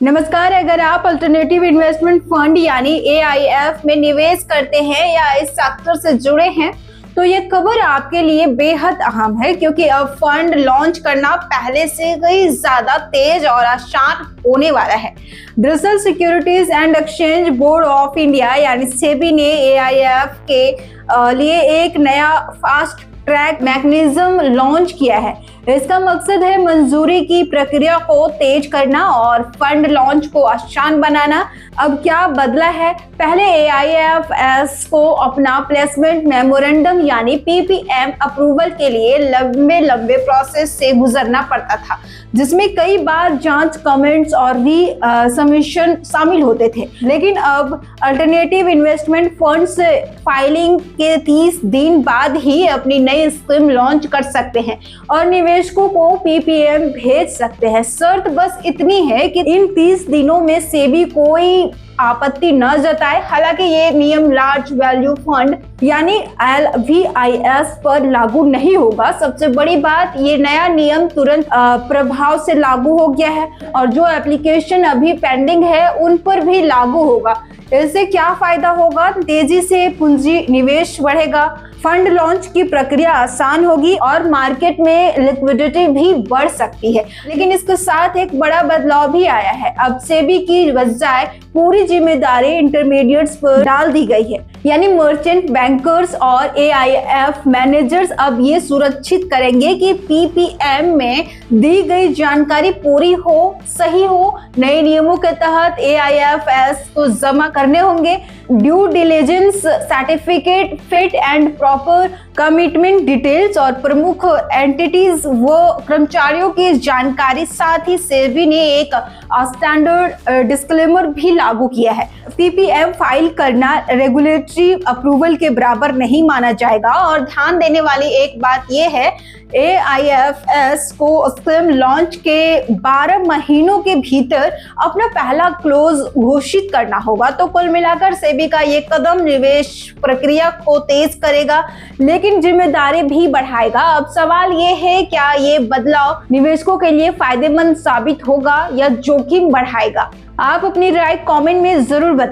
नमस्कार। अगर आप अल्टरनेटिव इन्वेस्टमेंट फंड यानी AIF में निवेश करते हैं या इस सेक्टर से जुड़े हैं तो ये खबर आपके लिए बेहद अहम है, क्योंकि अब फंड लॉन्च करना पहले से कहीं ज्यादा तेज और आसान होने वाला है। दरअसल securities and exchange board of India यानी सेबी ने AIF के लिए एक नया फास्ट ट्रैक मैकेनिज्म लॉन्च किया है। इसका मकसद है मंजूरी की प्रक्रिया को तेज करना और फंड लॉन्च को आसान बनाना। अब क्या बदला है? पहले AIFs को अपना प्लेसमेंट मेमोरेंडम यानी PPM अप्रूवल के लिए लंबे प्रोसेस से गुजरना पड़ता था, जिसमें कई बार जांच, कमेंट्स और सबमिशन शामिल होते थे। लेकिन अब अल्टरनेटिव इन्वेस्टमेंट फंड्स फाइलिंग के 30 दिन बाद ही अपनी नई स्कीम लॉन्च कर सकते हैं और निवेशकों को PPM भेज सकते हैं। शर्त बस इतनी है कि इन 30 दिनों में सेबी कोई आपत्ति न जताए। हालांकि ये नियम लार्ज वैल्यू फंड यानी LVIS पर लागू नहीं होगा। सबसे बड़ी बात, ये नया नियम तुरंत प्रभाव से लागू हो गया है और जो एप्लीकेशन अभी पेंडिंग है उन पर भी लागू होगा। इससे क्या फायदा होगा? तेजी से पूंजी निवेश बढ़ेगा, फंड लॉन्च की प्रक्रिया आसान होगी और मार्केट में लिक्विडिटी भी बढ़ सकती है। लेकिन इसके साथ एक बड़ा बदलाव भी आया है। अब सेबी की बजाय पूरी जिम्मेदारी इंटरमीडिएट्स पर डाल दी गई है, यानी मर्चेंट बैंकर्स और AIF मैनेजर्स अब ये सुरक्षित करेंगे कि PPM में दी गई जानकारी पूरी हो, सही हो। नए नियमों के तहत AIFs को जमा करने होंगे due diligence certificate, fit and proper commitment details और प्रमुख एंटिटीज व कर्मचारियों की जानकारी। साथ ही सेबी ने एक स्टैंडर्ड डिस्क्लेमर भी लागू किया है। PPM फाइल करना रेगुलेटरी अप्रूवल के बराबर नहीं माना जाएगा। और ध्यान देने वाली एक बात यह है, AIFs को स्कीम लॉन्च के 12 महीनों के भीतर अपना पहला क्लोज घोषित करना होगा। तो कुल मिलाकर सेबी का ये कदम निवेश प्रक्रिया को तेज करेगा, लेकिन जिम्मेदारी भी बढ़ाएगा। अब सवाल ये है, क्या ये बदलाव निवेशकों के लिए फायदेमंद साबित होगा या जोखिम बढ़ाएगा? आप अपनी राय कमेंट में जरूर बताएं।